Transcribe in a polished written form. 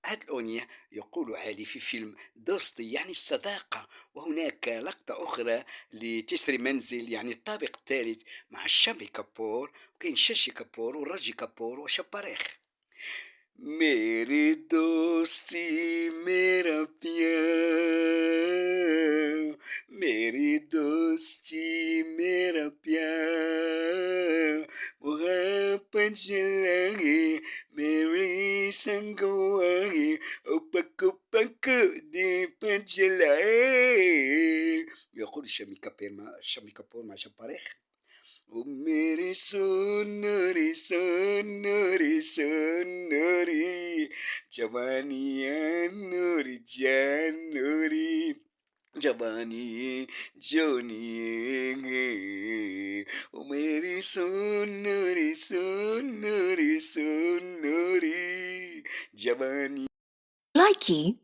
هذه الأغنية يقول علي في فيلم دوستي يعني الصداقة. وهناك لقطة أخرى لتسري منزل يعني الطابق الثالث مع الشامي كابور، وكاين شاشي كابور وراجي كابور وشباريخ. मेरे दोस्ती मेरा प्यार मेरी दोस्ती मेरा प्यार मोहब्बत जलाए मेरी संगवाए पक पक दीप जलाए. يقول الشامي كابور مع شباريخ: وميري سونوري سونوري سونوري جواني يا نوري جانوري جواني جوني. وميري سونوري سونوري سونوري جواني. Likey